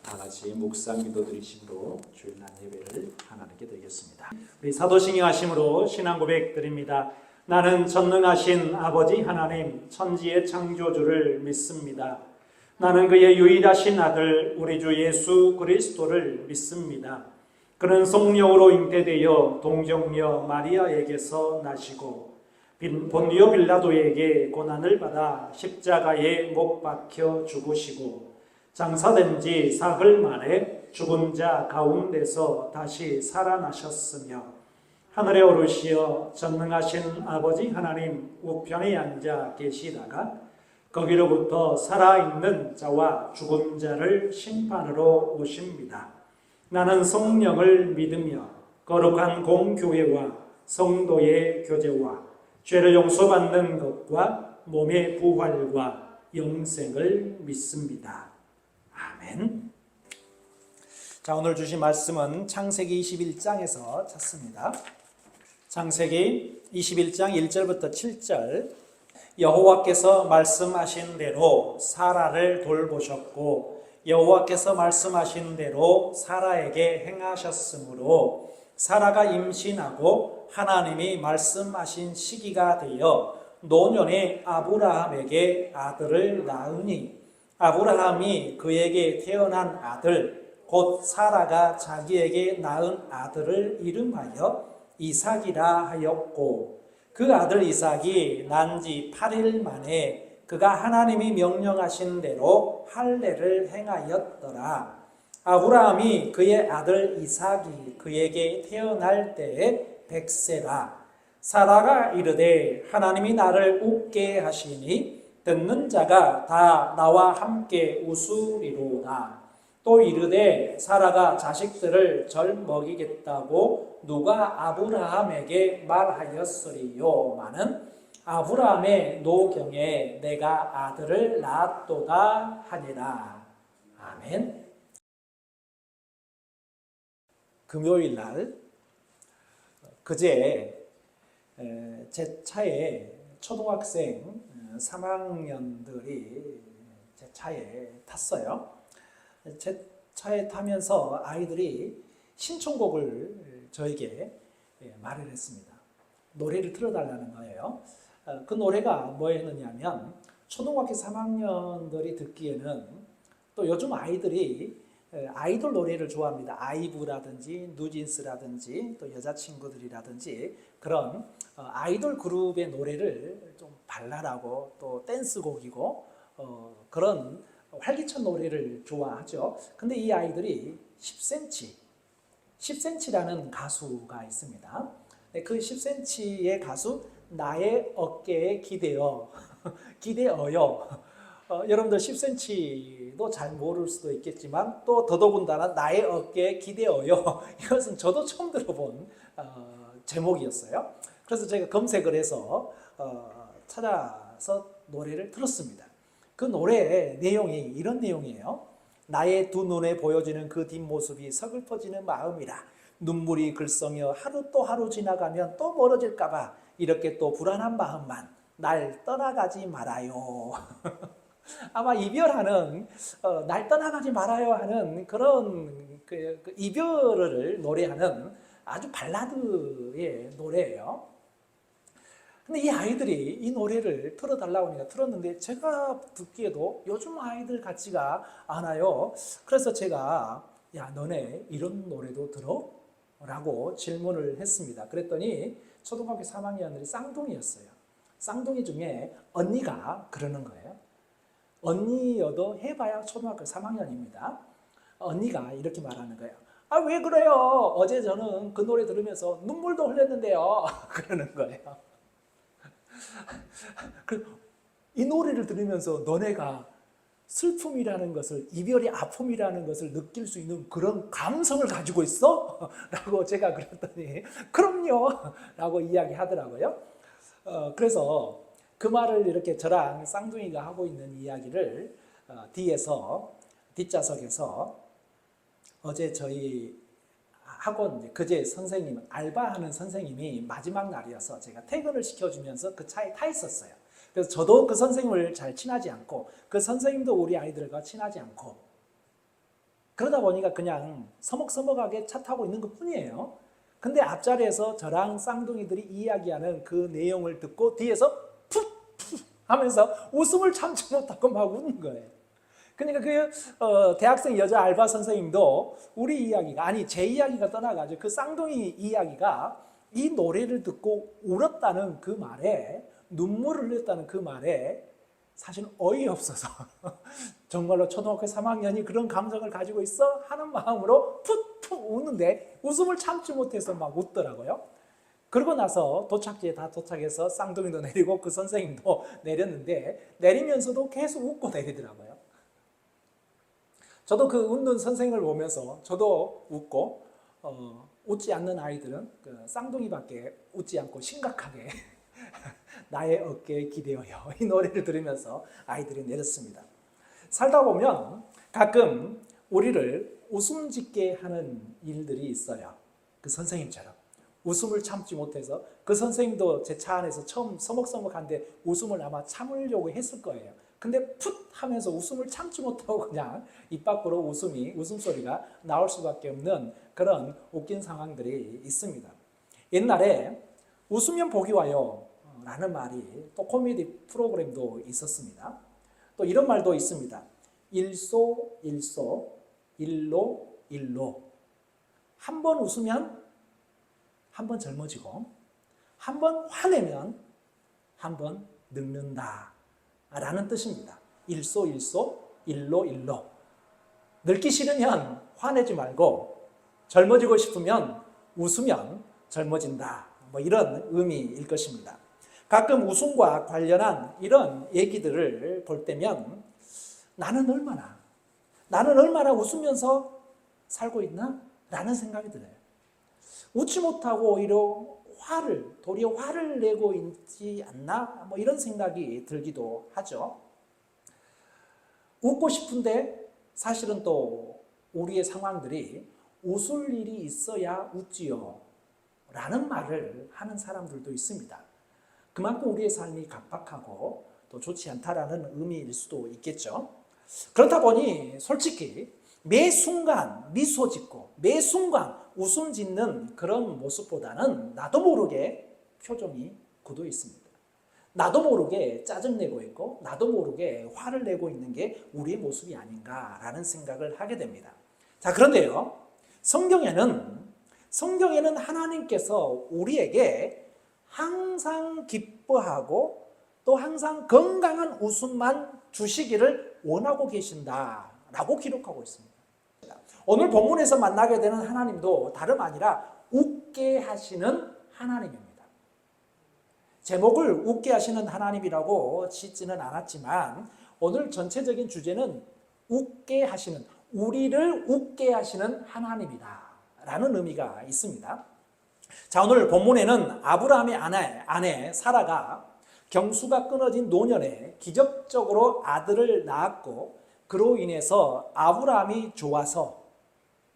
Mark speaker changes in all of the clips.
Speaker 1: 다 같이 묵상 기도 드리심으로 주일 날 예배를 하나님께 드리겠습니다. 우리 사도신경 하심으로 신앙 고백 드립니다. 나는 전능하신 아버지 하나님 천지의 창조주를 믿습니다. 나는 그의 유일하신 아들 우리 주 예수 그리스도를 믿습니다. 그는 성령으로 잉태되어 동정녀 마리아에게서 나시고 본디오 빌라도에게 고난을 받아 십자가에 못 박혀 죽으시고 장사된 지 사흘 만에 죽은 자 가운데서 다시 살아나셨으며 하늘에 오르시어 전능하신 아버지 하나님 우편에 앉아 계시다가 거기로부터 살아있는 자와 죽은 자를 심판으로 오십니다. 나는 성령을 믿으며 거룩한 공교회와 성도의 교제와 죄를 용서받는 것과 몸의 부활과 영생을 믿습니다. 아멘. 자, 오늘 주신 말씀은 창세기 21장에서 찾습니다. 창세기 21장 1절부터 7절. 여호와께서 말씀하신 대로 사라를 돌보셨고 여호와께서 말씀하신 대로 사라에게 행하셨으므로 사라가 임신하고 하나님이 말씀하신 시기가 되어 노년에 아브라함에게 아들을 낳으니 아브라함이 그에게 태어난 아들 곧 사라가 자기에게 낳은 아들을 이름하여 이삭이라 하였고 그 아들 이삭이 난 지 8일 만에 그가 하나님이 명령하신 대로 할례를 행하였더라. 아브라함이 그의 아들 이삭이 그에게 태어날 때에 100세라. 사라가 이르되 하나님이 나를 웃게 하시니 듣는 자가 다 나와 함께 웃으리로다. 또 이르되 사라가 자식들을 절 먹이겠다고 누가 아브라함에게 말하였으리요마는 아브라함의 노경에 내가 아들을 낳았도다 하니라. 아멘. 금요일 날 그제 제 차에 초등학생 3학년들이 제 차에 탔어요. 제 차에 타면서 아이들이 신청곡을 저에게 말을 했습니다. 노래를 틀어달라는 거예요. 그 노래가 뭐였느냐면 초등학교 3학년들이 듣기에는 또 요즘 아이들이 아이돌 노래를 좋아합니다. 아이브라든지 누진스라든지 또 여자친구들이라든지 그런 아이돌 그룹의 노래를 좀 발랄하고 또 댄스곡이고 그런 활기찬 노래를 좋아하죠. 근데 이 아이들이 10cm라는 가수가 있습니다. 그 10cm의 가수 나의 어깨에 기대어 기대어요. 여러분들 10cm도 잘 모를 수도 있겠지만 또 더더군다나 나의 어깨에 기대어요. 이것은 저도 처음 들어본 제목이었어요. 그래서 제가 검색을 해서 찾아서 노래를 들었습니다. 그 노래의 내용이 이런 내용이에요. 나의 두 눈에 보여지는 그 뒷모습이 서글퍼지는 마음이라 눈물이 글썽여 하루 또 하루 지나가면 또 멀어질까 봐 이렇게 또 불안한 마음만 날 떠나가지 말아요. 아마 이별하는 날 떠나가지 말아요 하는 그런 그 이별을 노래하는 아주 발라드의 노래예요. 근데 이 아이들이 이 노래를 틀어달라고 하니까 틀었는데 제가 듣기에도 요즘 아이들 같지가 않아요. 그래서 제가 야 너네 이런 노래도 들어? 라고 질문을 했습니다. 그랬더니 초등학교 3학년들이 쌍둥이였어요. 쌍둥이 중에 언니가 그러는 거예요. 언니여도 해봐야 초등학교 3학년입니다. 언니가 이렇게 말하는 거예요. 아, 왜 그래요? 어제 저는 그 노래 들으면서 눈물도 흘렸는데요. 그러는 거예요. 이 노래를 들으면서 너네가 슬픔이라는 것을, 이별의 아픔이라는 것을 느낄 수 있는 그런 감성을 가지고 있어? 라고 제가 그랬더니 그럼요! 라고 이야기하더라고요. 그래서 그 말을 이렇게 저랑 쌍둥이가 하고 있는 이야기를 뒤에서, 뒷좌석에서 어제 저희 학원 그제 선생님, 알바하는 선생님이 마지막 날이어서 제가 퇴근을 시켜주면서 그 차에 타 있었어요. 그래서 저도 그 선생님을 잘 친하지 않고 그 선생님도 우리 아이들과 친하지 않고 그러다 보니까 그냥 서먹서먹하게 차 타고 있는 것 뿐이에요. 근데 앞자리에서 저랑 쌍둥이들이 이야기하는 그 내용을 듣고 뒤에서 푹 하면서 웃음을 참지 못하고 막 웃는 거예요. 그러니까 대학생 여자 알바 선생님도 우리 이야기가, 아니 제 이야기가 떠나가지고 그 쌍둥이 이야기가 이 노래를 듣고 울었다는 그 말에, 눈물을 흘렸다는 그 말에 사실 어이없어서 정말로 초등학교 3학년이 그런 감정을 가지고 있어? 하는 마음으로 푹푹 우는데 웃음을 참지 못해서 막 웃더라고요. 그러고 나서 도착지에 다 도착해서 쌍둥이도 내리고 그 선생님도 내렸는데 내리면서도 계속 웃고 내리더라고요. 저도 그 웃는 선생을 보면서 저도 웃고, 웃지 않는 아이들은 그 쌍둥이밖에 웃지 않고 심각하게 나의 어깨에 기대어요, 이 노래를 들으면서 아이들이 내렸습니다. 살다 보면 가끔 우리를 웃음 짓게 하는 일들이 있어요. 그 선생님처럼 웃음을 참지 못해서, 그 선생님도 제 차 안에서 처음 서먹서먹한데 웃음을 아마 참으려고 했을 거예요. 근데 풋 하면서 웃음을 참지 못하고 그냥 입 밖으로 웃음소리가 나올 수밖에 없는 그런 웃긴 상황들이 있습니다. 옛날에 웃으면 복이 와요 라는 말이 또 코미디 프로그램도 있었습니다. 또 이런 말도 있습니다. 일소일소, 일로일로. 한 번 웃으면 한 번 젊어지고, 한 번 화내면 한 번 늙는다 라는 뜻입니다. 일소일소, 일로일로. 늙기 싫으면 화내지 말고, 젊어지고 싶으면 웃으면 젊어진다, 뭐 이런 의미일 것입니다. 가끔 웃음과 관련한 이런 얘기들을 볼 때면 나는 얼마나 웃으면서 살고 있나? 라는 생각이 들어요. 웃지 못하고 오히려 도리어 화를 내고 있지 않나? 뭐 이런 생각이 들기도 하죠. 웃고 싶은데 사실은 또 우리의 상황들이 웃을 일이 있어야 웃지요 라는 말을 하는 사람들도 있습니다. 그만큼 우리의 삶이 각박하고 또 좋지 않다라는 의미일 수도 있겠죠. 그렇다 보니 솔직히 매 순간 미소 짓고 매 순간 웃음 짓는 그런 모습보다는 나도 모르게 표정이 굳어 있습니다. 나도 모르게 짜증내고 있고 나도 모르게 화를 내고 있는 게 우리의 모습이 아닌가라는 생각을 하게 됩니다. 자, 그런데요, 성경에는 하나님께서 우리에게 항상 기뻐하고 또 항상 건강한 웃음만 주시기를 원하고 계신다라고 기록하고 있습니다. 오늘 본문에서 만나게 되는 하나님도 다름 아니라 웃게 하시는 하나님입니다. 제목을 웃게 하시는 하나님이라고 짓지는 않았지만 오늘 전체적인 주제는 웃게 하시는, 우리를 웃게 하시는 하나님이다 라는 의미가 있습니다. 자, 오늘 본문에는 아브라함의 아내 사라가 경수가 끊어진 노년에 기적적으로 아들을 낳았고, 그로 인해서 아브라함이 좋아서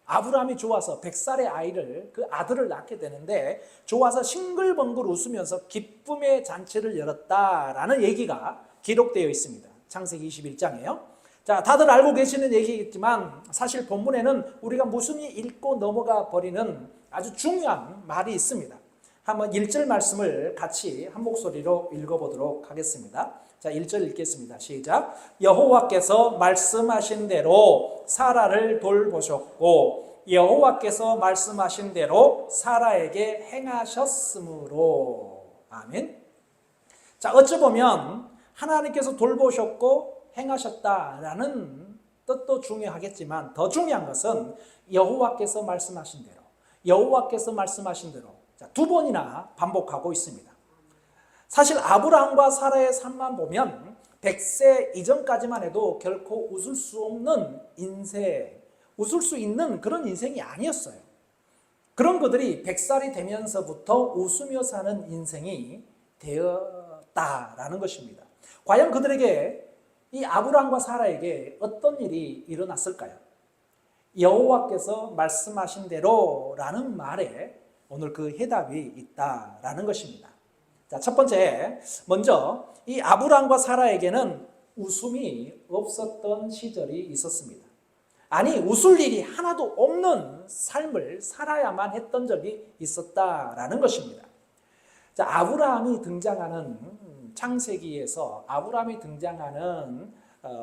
Speaker 1: 100살의 아이를, 그 아들을 낳게 되는데 좋아서 싱글벙글 웃으면서 기쁨의 잔치를 열었다라는 얘기가 기록되어 있습니다. 창세기 21장에요. 자, 다들 알고 계시는 얘기겠지만 사실 본문에는 우리가 무심히 읽고 넘어가 버리는 아주 중요한 말이 있습니다. 한번 1절 말씀을 같이 한 목소리로 읽어보도록 하겠습니다. 자, 1절 읽겠습니다. 시작. 여호와께서 말씀하신 대로 사라를 돌보셨고 여호와께서 말씀하신 대로 사라에게 행하셨으므로. 아멘. 자, 어찌 보면 하나님께서 돌보셨고 행하셨다라는 뜻도 중요하겠지만 더 중요한 것은 여호와께서 말씀하신 대로, 자, 두 번이나 반복하고 있습니다. 사실 아브라함과 사라의 삶만 보면 100세 이전까지만 해도 결코 웃을 수 없는 인생, 웃을 수 있는 그런 인생이 아니었어요. 그런 그들이 100살이 되면서부터 웃으며 사는 인생이 되었다라는 것입니다. 과연 그들에게, 이 아브라함과 사라에게 어떤 일이 일어났을까요? 여호와께서 말씀하신 대로라는 말에 오늘 그 해답이 있다라는 것입니다. 자, 첫 번째, 먼저 이 아브라함과 사라에게는 웃음이 없었던 시절이 있었습니다. 아니 웃을 일이 하나도 없는 삶을 살아야만 했던 적이 있었다라는 것입니다. 자, 아브라함이 등장하는 창세기에서 아브라함이 등장하는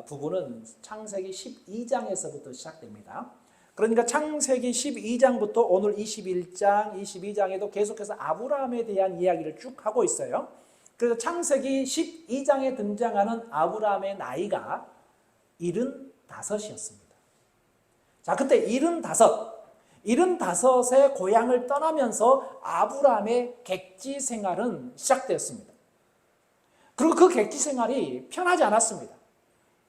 Speaker 1: 부분은 창세기 12장에서부터 시작됩니다. 그러니까 창세기 12장부터 오늘 21장, 22장에도 계속해서 아브라함에 대한 이야기를 쭉 하고 있어요. 그래서 창세기 12장에 등장하는 아브라함의 나이가 75이었습니다. 자, 그때 75의 고향을 떠나면서 아브라함의 객지 생활은 시작되었습니다. 그리고 그 객지 생활이 편하지 않았습니다.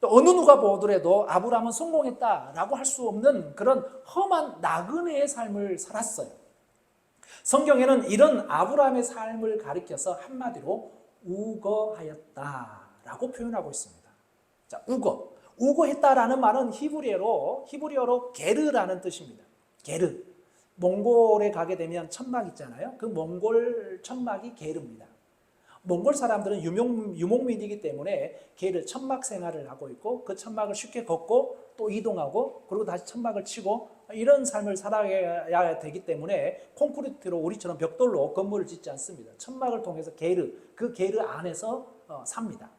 Speaker 1: 또 어느 누가 보더라도 아브라함은 성공했다라고 할 수 없는 그런 험한 나그네의 삶을 살았어요. 성경에는 이런 아브라함의 삶을 가리켜서 한마디로 우거하였다라고 표현하고 있습니다. 자, 우거했다라는 말은 히브리어로 게르라는 뜻입니다. 게르. 몽골에 가게 되면 천막 있잖아요. 그 몽골 천막이 게르입니다. 몽골 사람들은 유목민이기 때문에 게르 천막 생활을 하고 있고 그 천막을 쉽게 걷고 또 이동하고 그리고 다시 천막을 치고 이런 삶을 살아야 되기 때문에 콘크리트로 우리처럼 벽돌로 건물을 짓지 않습니다. 천막을 통해서 그 게르 안에서 삽니다.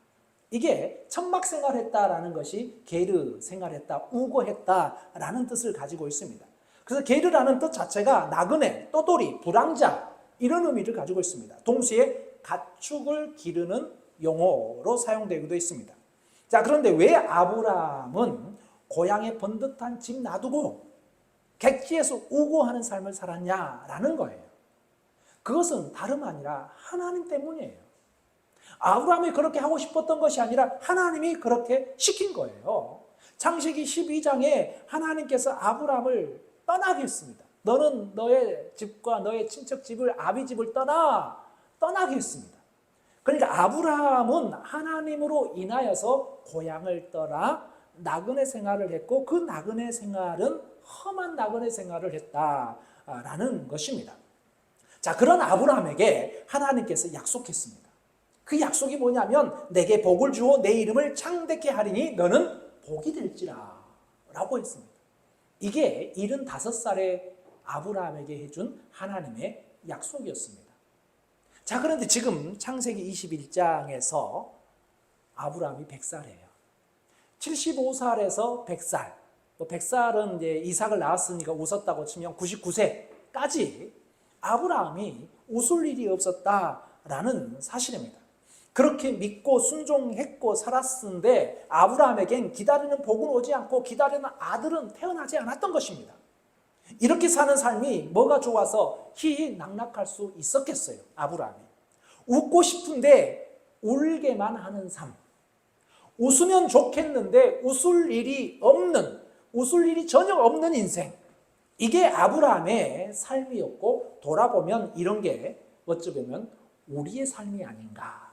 Speaker 1: 이게 천막 생활했다라는 것이 게르 생활했다, 우거했다라는 뜻을 가지고 있습니다. 그래서 게르라는 뜻 자체가 나그네, 떠돌이, 불황자 이런 의미를 가지고 있습니다. 동시에 가축을 기르는 용어로 사용되기도 있습니다. 자, 그런데 왜 아브라함은 고향에 번듯한 집 놔두고 객지에서 우고하는 삶을 살았냐라는 거예요. 그것은 다름 아니라 하나님 때문이에요. 아브라함이 그렇게 하고 싶었던 것이 아니라 하나님이 그렇게 시킨 거예요. 창세기 12장에 하나님께서 아브라함을 떠나게 했습니다. 너는 너의 집과 너의 친척 집을 아비 집을 떠나게 했습니다. 그러니까 아브라함은 하나님으로 인하여서 고향을 떠나 나그네 생활을 했고 그 나그네 생활은 험한 나그네 생활을 했다라는 것입니다. 자, 그런 아브라함에게 하나님께서 약속했습니다. 그 약속이 뭐냐면 내게 복을 주어 내 이름을 창대케 하리니 너는 복이 될지라 라고 했습니다. 이게 75살의 아브라함에게 해준 하나님의 약속이었습니다. 자, 그런데 지금 창세기 21장에서 아브라함이 100살이에요. 75살에서 100살. 100살은 이제 이삭을 낳았으니까 웃었다고 치면 99세까지 아브라함이 웃을 일이 없었다라는 사실입니다. 그렇게 믿고 순종했고 살았는데 아브라함에겐 기다리는 복은 오지 않고 기다리는 아들은 태어나지 않았던 것입니다. 이렇게 사는 삶이 뭐가 좋아서 희희낙낙할 수 있었겠어요, 아브라함이. 웃고 싶은데 울게만 하는 삶. 웃으면 좋겠는데 웃을 일이 전혀 없는 인생. 이게 아브라함의 삶이었고 돌아보면 이런 게 어찌 보면 우리의 삶이 아닌가.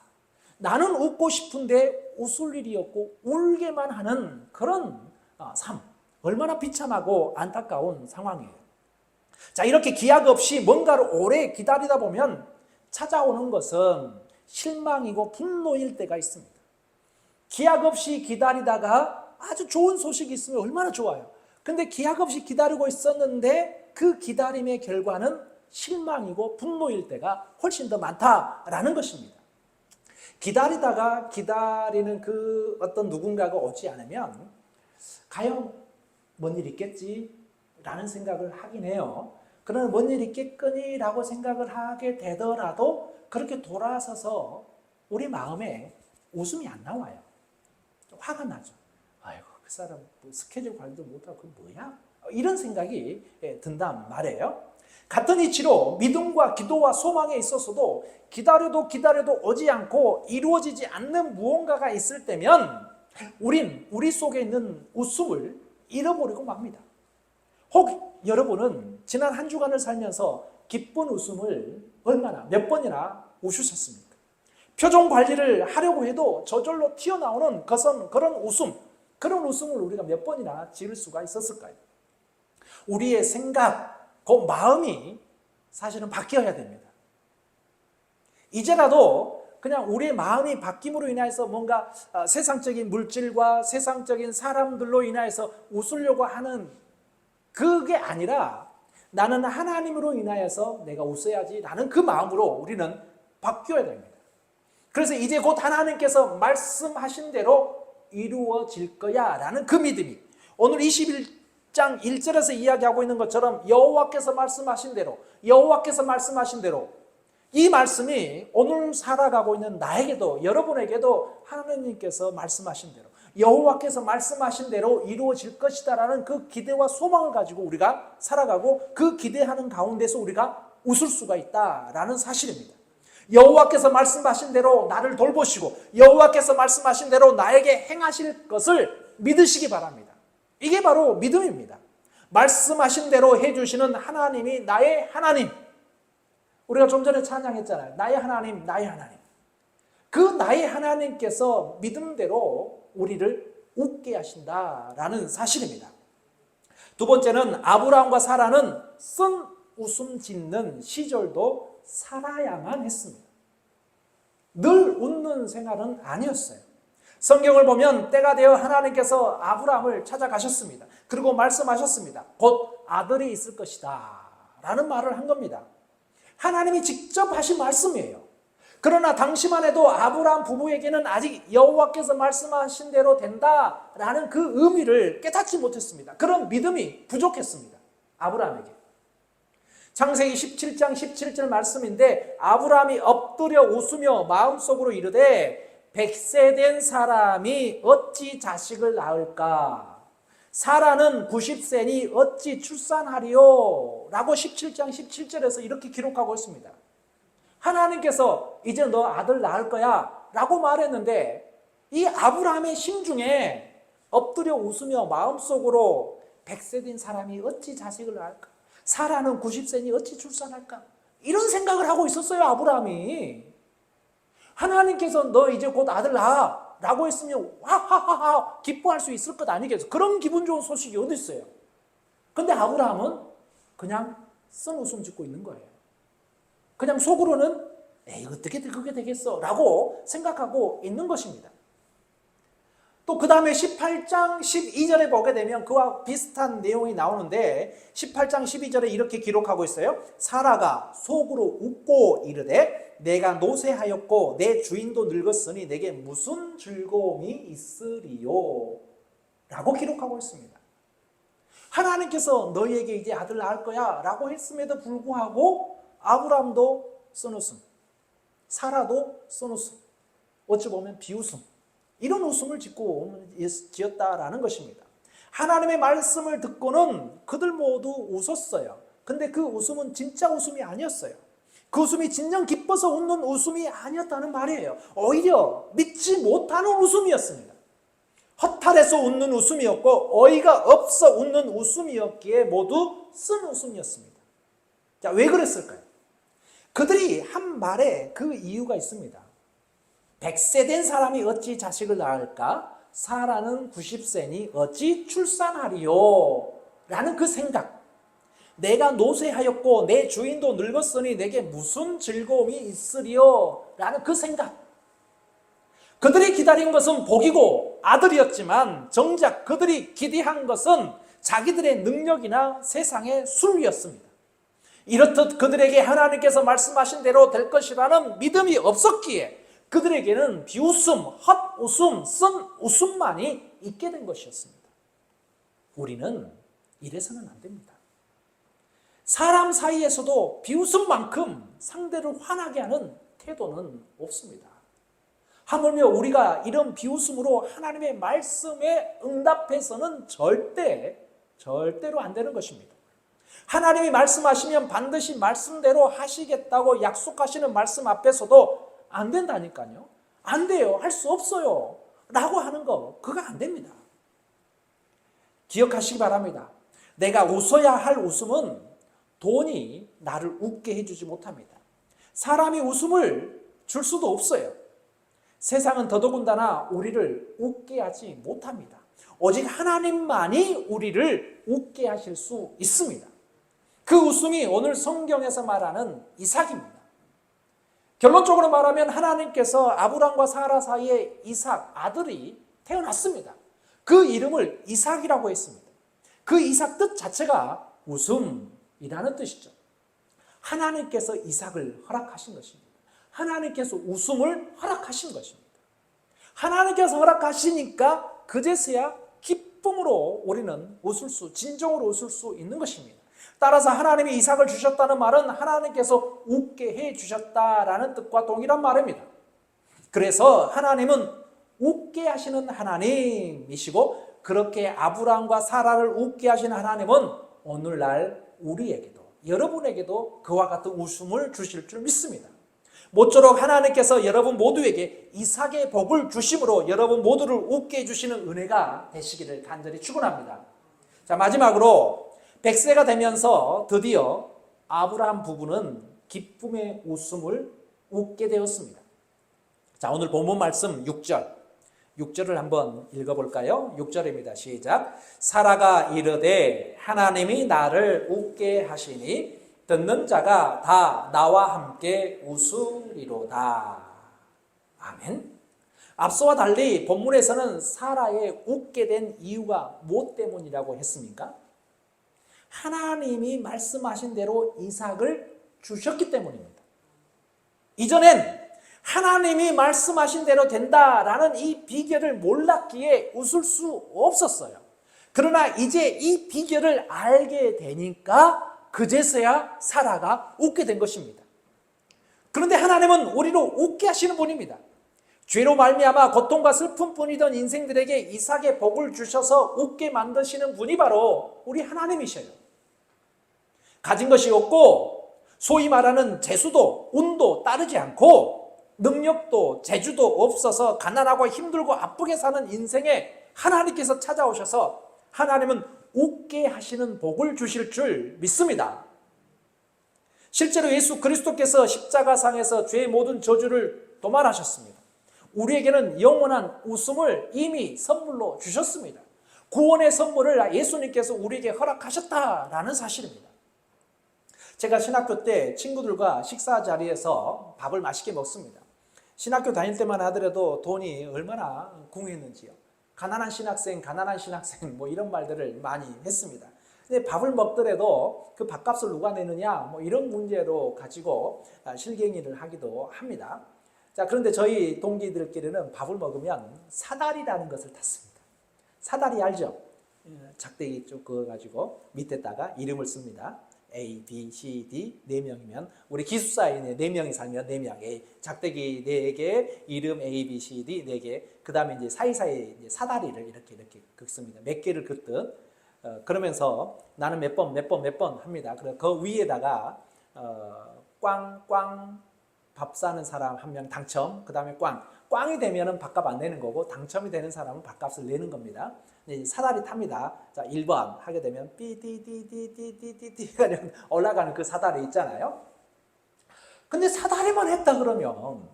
Speaker 1: 나는 웃고 싶은데 웃을 일이 없고 울게만 하는 그런 삶. 얼마나 비참하고 안타까운 상황이에요. 자, 이렇게 기약 없이 뭔가를 오래 기다리다 보면 찾아오는 것은 실망이고 분노일 때가 있습니다. 기약 없이 기다리다가 아주 좋은 소식이 있으면 얼마나 좋아요. 근데 기약 없이 기다리고 있었는데 그 기다림의 결과는 실망이고 분노일 때가 훨씬 더 많다라는 것입니다. 기다리는 그 어떤 누군가가 오지 않으면 과연 뭔 일 있겠지? 라는 생각을 하긴 해요. 그러나 뭔 일 있겠거니라고 생각을 하게 되더라도 그렇게 돌아서서 우리 마음에 웃음이 안 나와요. 화가 나죠. 아이고, 그 사람 스케줄 관리도 못하고 그 뭐야? 이런 생각이 든단 말이에요. 같은 이치로 믿음과 기도와 소망에 있어서도 기다려도 오지 않고 이루어지지 않는 무언가가 있을 때면 우리 속에 있는 웃음을 잃어버리고 맙니다. 혹 여러분은 지난 한 주간을 살면서 기쁜 웃음을 몇 번이나 웃으셨습니까? 표정 관리를 하려고 해도 저절로 튀어나오는 그런 웃음을 우리가 몇 번이나 지을 수가 있었을까요? 우리의 생각, 그 마음이 사실은 바뀌어야 됩니다. 이제라도 그냥 우리의 마음이 바뀜으로 인해서 뭔가 세상적인 물질과 세상적인 사람들로 인해서 웃으려고 하는 그게 아니라 나는 하나님으로 인하여서 내가 웃어야지 라는 그 마음으로 우리는 바뀌어야 됩니다. 그래서 이제 곧 하나님께서 말씀하신 대로 이루어질 거야 라는 그 믿음이 오늘 21장 1절에서 이야기하고 있는 것처럼 여호와께서 말씀하신 대로 이 말씀이 오늘 살아가고 있는 나에게도 여러분에게도 하나님께서 말씀하신 대로 여호와께서 말씀하신 대로 이루어질 것이다 라는 그 기대와 소망을 가지고 우리가 살아가고 그 기대하는 가운데서 우리가 웃을 수가 있다라는 사실입니다. 여호와께서 말씀하신 대로 나를 돌보시고 여호와께서 말씀하신 대로 나에게 행하실 것을 믿으시기 바랍니다. 이게 바로 믿음입니다. 말씀하신 대로 해주시는 하나님이 나의 하나님. 우리가 좀 전에 찬양했잖아요. 나의 하나님, 나의 하나님. 그 나의 하나님께서 믿음대로 우리를 웃게 하신다라는 사실입니다. 두 번째는 아브라함과 사라는 쓴 웃음 짓는 시절도 살아야만 했습니다. 늘 웃는 생활은 아니었어요. 성경을 보면 때가 되어 하나님께서 아브라함을 찾아가셨습니다. 그리고 말씀하셨습니다. 곧 아들이 있을 것이다 라는 말을 한 겁니다. 하나님이 직접 하신 말씀이에요. 그러나 당시만 해도 아브라함 부부에게는 아직 여호와께서 말씀하신 대로 된다라는 그 의미를 깨닫지 못했습니다. 그런 믿음이 부족했습니다. 아브라함에게. 창세기 17장 17절 말씀인데 아브라함이 엎드려 웃으며 마음속으로 이르되 100세 된 사람이 어찌 자식을 낳을까? 사라는 90세니 어찌 출산하리요? 라고 17장 17절에서 이렇게 기록하고 있습니다. 하나님께서 이제 너 아들 낳을 거야 라고 말했는데 이 아브라함의 심중에 엎드려 웃으며 마음속으로 100세 된 사람이 어찌 자식을 낳을까? 사라는 90세니 어찌 출산할까? 이런 생각을 하고 있었어요. 아브라함이. 하나님께서 너 이제 곧 아들 낳아 라고 했으면 와하하하 기뻐할 수 있을 것 아니겠어? 그런 기분 좋은 소식이 어디 있어요? 근데 아브라함은 그냥 쓴 웃음 짓고 있는 거예요. 그냥 속으로는 에이 어떻게 그게 되겠어 라고 생각하고 있는 것입니다. 또 그 다음에 18장 12절에 보게 되면 그와 비슷한 내용이 나오는데 18장 12절에 이렇게 기록하고 있어요. 사라가 속으로 웃고 이르되 내가 노쇠하였고 내 주인도 늙었으니 내게 무슨 즐거움이 있으리요? 라고 기록하고 있습니다. 하나님께서 너희에게 이제 아들 낳을 거야 라고 했음에도 불구하고 아브라함도 쓴웃음, 사라도 쓴웃음, 어찌 보면 비웃음, 이런 웃음을 지었다라는 것입니다. 하나님의 말씀을 듣고는 그들 모두 웃었어요. 근데 그 웃음은 진짜 웃음이 아니었어요. 그 웃음이 진정 기뻐서 웃는 웃음이 아니었다는 말이에요. 오히려 믿지 못하는 웃음이었습니다. 허탈해서 웃는 웃음이었고 어이가 없어 웃는 웃음이었기에 모두 쓴 웃음이었습니다. 자, 왜 그랬을까요? 그들이 한 말에 그 이유가 있습니다. 100세 된 사람이 어찌 자식을 낳을까? 사라는 90세니 어찌 출산하리요? 라는 그 생각. 내가 노쇠하였고 내 주인도 늙었으니 내게 무슨 즐거움이 있으리요? 라는 그 생각. 그들이 기다린 것은 복이고 아들이었지만 정작 그들이 기대한 것은 자기들의 능력이나 세상의 순리였습니다. 이렇듯 그들에게 하나님께서 말씀하신 대로 될 것이라는 믿음이 없었기에 그들에게는 비웃음, 헛웃음, 쓴 웃음만이 있게 된 것이었습니다. 우리는 이래서는 안 됩니다. 사람 사이에서도 비웃음만큼 상대를 화나게 하는 태도는 없습니다. 하물며 우리가 이런 비웃음으로 하나님의 말씀에 응답해서는 절대로 안 되는 것입니다. 하나님이 말씀하시면 반드시 말씀대로 하시겠다고 약속하시는 말씀 앞에서도 안 된다니까요. 안 돼요. 할 수 없어요. 라고 하는 거 그거 안 됩니다. 기억하시기 바랍니다. 내가 웃어야 할 웃음은 돈이 나를 웃게 해주지 못합니다. 사람이 웃음을 줄 수도 없어요. 세상은 더더군다나 우리를 웃게 하지 못합니다. 오직 하나님만이 우리를 웃게 하실 수 있습니다. 그 웃음이 오늘 성경에서 말하는 이삭입니다. 결론적으로 말하면 하나님께서 아브람과 사라 사이에 이삭 아들이 태어났습니다. 그 이름을 이삭이라고 했습니다. 그 이삭 뜻 자체가 웃음이라는 뜻이죠. 하나님께서 이삭을 허락하신 것입니다. 하나님께서 웃음을 허락하신 것입니다. 하나님께서 허락하시니까 그제서야 기쁨으로 우리는 진정으로 웃을 수 있는 것입니다. 따라서 하나님이 이삭을 주셨다는 말은 하나님께서 웃게 해 주셨다라는 뜻과 동일한 말입니다. 그래서 하나님은 웃게 하시는 하나님이시고, 그렇게 아브라함과 사라를 웃게 하신 하나님은 오늘날 우리에게도, 여러분에게도 그와 같은 웃음을 주실 줄 믿습니다. 모쪼록 하나님께서 여러분 모두에게 이삭의 복을 주심으로 여러분 모두를 웃게 해주시는 은혜가 되시기를 간절히 축원합니다. 자, 마지막으로 100세가 되면서 드디어 아브라함 부부는 기쁨의 웃음을 웃게 되었습니다. 자, 오늘 본문 말씀 6절을 한번 읽어볼까요? 6절입니다. 시작. 사라가 이르되 하나님이 나를 웃게 하시니 듣는 자가 다 나와 함께 웃으리로다. 아멘. 앞서와 달리 본문에서는 사라의 웃게 된 이유가 무엇 때문이라고 했습니까? 하나님이 말씀하신 대로 이삭을 주셨기 때문입니다. 이전엔 하나님이 말씀하신 대로 된다라는 이 비결을 몰랐기에 웃을 수 없었어요. 그러나 이제 이 비결을 알게 되니까 그제서야 사라가 웃게 된 것입니다. 그런데 하나님은 우리를 웃게 하시는 분입니다. 죄로 말미암아 고통과 슬픔뿐이던 인생들에게 이삭의 복을 주셔서 웃게 만드시는 분이 바로 우리 하나님이셔요. 가진 것이 없고 소위 말하는 재수도 운도 따르지 않고 능력도 재주도 없어서 가난하고 힘들고 아프게 사는 인생에 하나님께서 찾아오셔서 하나님은 웃게 하시는 복을 주실 줄 믿습니다. 실제로 예수 그리스도께서 십자가상에서 죄의 모든 저주를 도말하셨습니다. 우리에게는 영원한 웃음을 이미 선물로 주셨습니다. 구원의 선물을 예수님께서 우리에게 허락하셨다라는 사실입니다. 제가 신학교 때 친구들과 식사 자리에서 밥을 맛있게 먹습니다. 신학교 다닐 때만 하더라도 돈이 얼마나 궁했는지요. 가난한 신학생 뭐 이런 말들을 많이 했습니다. 근데 밥을 먹더라도 그 밥값을 누가 내느냐 뭐 이런 문제로 가지고 실갱이를 하기도 합니다. 자, 그런데 저희 동기들끼리는 밥을 먹으면 사다리라는 것을 탔습니다. 사다리 알죠? 작대기 쭉 그어가지고 밑에다가 이름을 씁니다. A, B, C, D 4명이면 우리 기숙사에 4명이 살면 4명, 작대기 4개, 이름 A, B, C, D 4개, 그 다음에 이제 사이사이에 이제 사다리를 이렇게 긋습니다. 몇 개를 긋든 그러면서 나는 몇 번 합니다. 그래서 그 위에다가 꽝꽝 밥 사는 사람 1명 당첨, 그 다음에 꽝이 되면은 밥값 안 내는 거고 당첨이 되는 사람은 밥값을 내는 겁니다. 사다리 탑니다. 자, 1번 하게 되면 삐디디디디디디디가 올라가는 그 사다리 있잖아요. 근데 사다리만 했다 그러면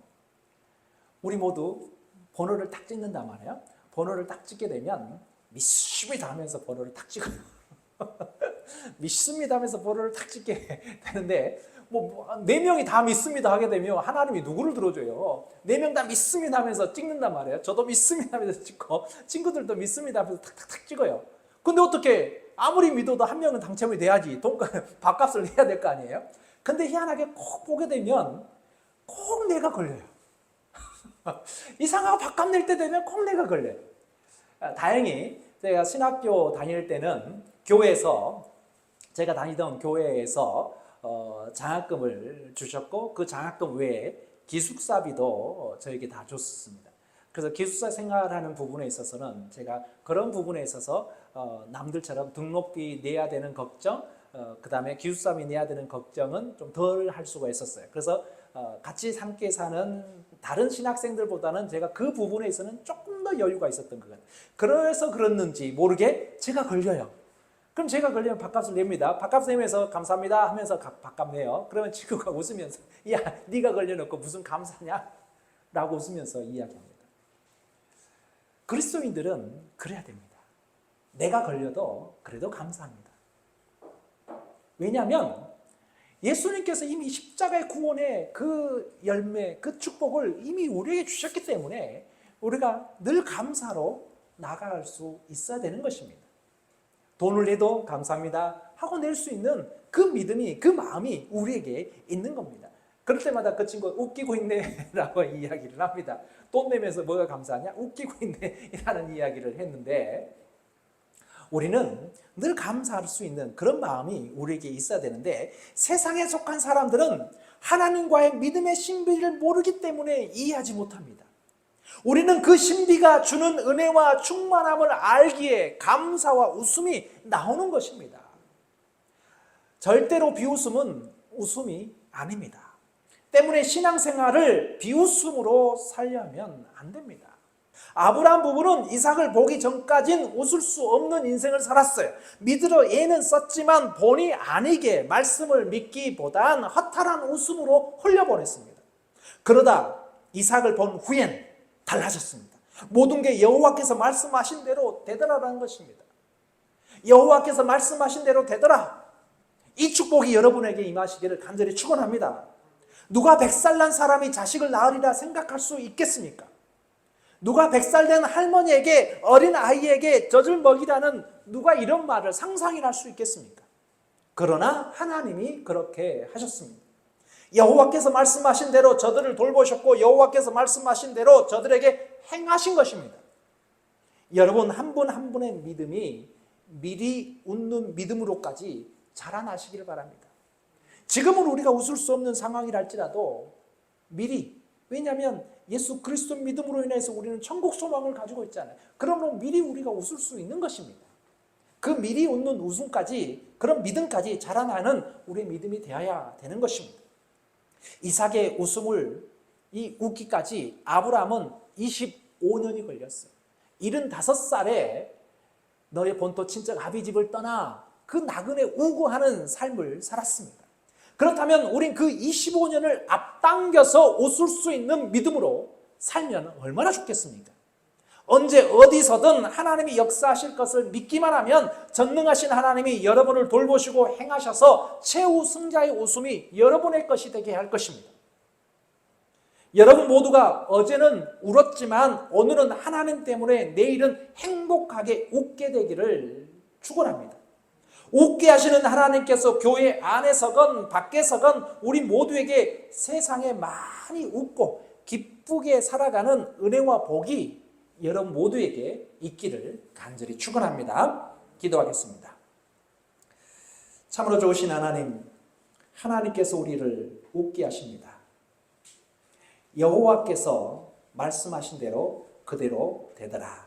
Speaker 1: 우리 모두 번호를 딱 찍는단 말이에요. 번호를 딱 찍게 되면 믿습니다 하면서 번호를 딱 찍어요. 믿습니다 하면서 번호를 딱 찍게 되는데 뭐 4명이 다 믿습니다 하게 되면 하나님이 누구를 들어줘요? 4명 다 믿습니다 하면서 찍는단 말이에요. 저도 믿습니다 하면서 찍고 친구들도 믿습니다 하면서 탁탁탁 찍어요. 근데 어떻게 아무리 믿어도 1명은 당첨이 돼야지 밥값을 내야 될 거 아니에요? 근데 희한하게 꼭 보게 되면 꼭 내가 걸려요. 이상하고 밥값 낼 때 되면 꼭 내가 걸려요. 다행히 제가 신학교 다닐 때는 제가 다니던 교회에서 장학금을 주셨고 그 장학금 외에 기숙사비도 저에게 다 줬습니다. 그래서 기숙사 생활하는 부분에 있어서는 제가 그런 부분에 있어서 남들처럼 등록비 내야 되는 걱정, 그 다음에 기숙사비 내야 되는 걱정은 좀 덜 할 수가 있었어요. 그래서 같이 함께 사는 다른 신학생들보다는 제가 그 부분에 있어서는 조금 더 여유가 있었던 것 같아요. 그래서 그랬는지 모르게 제가 걸려요. 그럼 제가 걸리면 밥값을 냅니다. 밥값 내면서 감사합니다 하면서 밥값 내요. 그러면 친구가 웃으면서 야, 네가 걸려놓고 무슨 감사냐? 라고 웃으면서 이야기합니다. 그리스도인들은 그래야 됩니다. 내가 걸려도 그래도 감사합니다. 왜냐하면 예수님께서 이미 십자가의 구원의 그 열매, 그 축복을 이미 우리에게 주셨기 때문에 우리가 늘 감사로 나아갈 수 있어야 되는 것입니다. 돈을 내도 감사합니다 하고 낼 수 있는 그 믿음이, 그 마음이 우리에게 있는 겁니다. 그럴 때마다 그 친구가 웃기고 있네 라고 이야기를 합니다. 돈 내면서 뭐가 감사하냐? 웃기고 있네 라는 이야기를 했는데, 우리는 늘 감사할 수 있는 그런 마음이 우리에게 있어야 되는데, 세상에 속한 사람들은 하나님과의 믿음의 신비를 모르기 때문에 이해하지 못합니다. 우리는 그 신비가 주는 은혜와 충만함을 알기에 감사와 웃음이 나오는 것입니다. 절대로 비웃음은 웃음이 아닙니다. 때문에 신앙생활을 비웃음으로 살려면 안 됩니다. 아브라함 부부는 이삭을 보기 전까진 웃을 수 없는 인생을 살았어요. 믿으러 애는 썼지만 본의 아니게 말씀을 믿기보단 허탈한 웃음으로 흘려보냈습니다. 그러다 이삭을 본 후엔 달라졌습니다. 모든 게 여호와께서 말씀하신 대로 되더라라는 것입니다. 여호와께서 말씀하신 대로 되더라. 이 축복이 여러분에게 임하시기를 간절히 축원합니다. 누가 100살 난 사람이 자식을 낳으리라 생각할 수 있겠습니까? 누가 100살 된 할머니에게, 어린 아이에게 젖을 먹이라는, 누가 이런 말을 상상이나 할 수 있겠습니까? 그러나 하나님이 그렇게 하셨습니다. 여호와께서 말씀하신 대로 저들을 돌보셨고, 여호와께서 말씀하신 대로 저들에게 행하신 것입니다. 여러분 한 분 한 분의 믿음이 미리 웃는 믿음으로까지 자라나시기를 바랍니다. 지금은 우리가 웃을 수 없는 상황이랄지라도 미리, 왜냐하면 예수 그리스도 믿음으로 인해서 우리는 천국 소망을 가지고 있잖아요. 그러므로 미리 우리가 웃을 수 있는 것입니다. 그 미리 웃는 웃음까지, 그런 믿음까지 자라나는 우리의 믿음이 되어야 되는 것입니다. 이삭의 웃음을, 이 웃기까지 아브라함은 25년이 걸렸어요. 75살에 너의 본토 친척 아비집을 떠나 그 나그네 우고하는 삶을 살았습니다. 그렇다면 우린 그 25년을 앞당겨서 웃을 수 있는 믿음으로 살면 얼마나 좋겠습니까? 언제 어디서든 하나님이 역사하실 것을 믿기만 하면 전능하신 하나님이 여러분을 돌보시고 행하셔서 최우승자의 웃음이 여러분의 것이 되게 할 것입니다. 여러분 모두가 어제는 울었지만 오늘은 하나님 때문에 내일은 행복하게 웃게 되기를 축원합니다. 웃게 하시는 하나님께서 교회 안에서건 밖에서건 우리 모두에게 세상에 많이 웃고 기쁘게 살아가는 은혜와 복이 여러분 모두에게 있기를 간절히 축원합니다. 기도하겠습니다. 참으로 좋으신 하나님, 하나님께서 우리를 웃게 하십니다. 여호와께서 말씀하신 대로 그대로 되더라.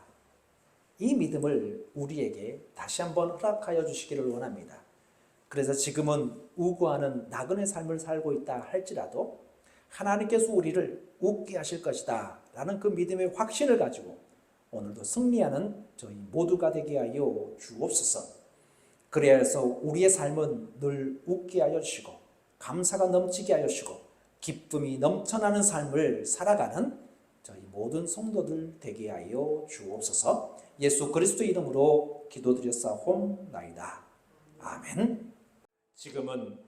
Speaker 1: 이 믿음을 우리에게 다시 한번 허락하여 주시기를 원합니다. 그래서 지금은 우고하는 나그네 삶을 살고 있다 할지라도 하나님께서 우리를 웃게 하실 것이다 라는 그 믿음의 확신을 가지고 오늘도 승리하는 저희 모두가 되게 하여 주옵소서. 그래야 해서 우리의 삶은 늘 웃게 하여 주시고 감사가 넘치게 하여 주시고 기쁨이 넘쳐나는 삶을 살아가는 저희 모든 성도들 되게 하여 주옵소서. 예수 그리스도 이름으로 기도드렸사옵나이다. 아멘. 지금은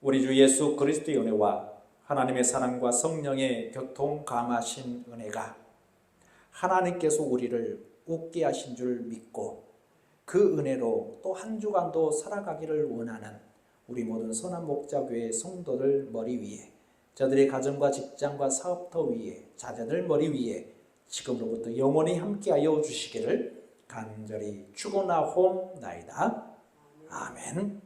Speaker 1: 우리 주 예수 그리스도의 은혜와 하나님의 사랑과 성령의 교통 감하신 은혜가 하나님께서 우리를 웃게 하신 줄 믿고 그 은혜로 또 한 주간도 살아가기를 원하는 우리 모든 선한 목자교회 성도들 머리 위에, 저들의 가정과 직장과 사업터 위에, 자녀들 머리 위에 지금로부터 영원히 함께하여 주시기를 간절히 축원하옵나이다. 아멘.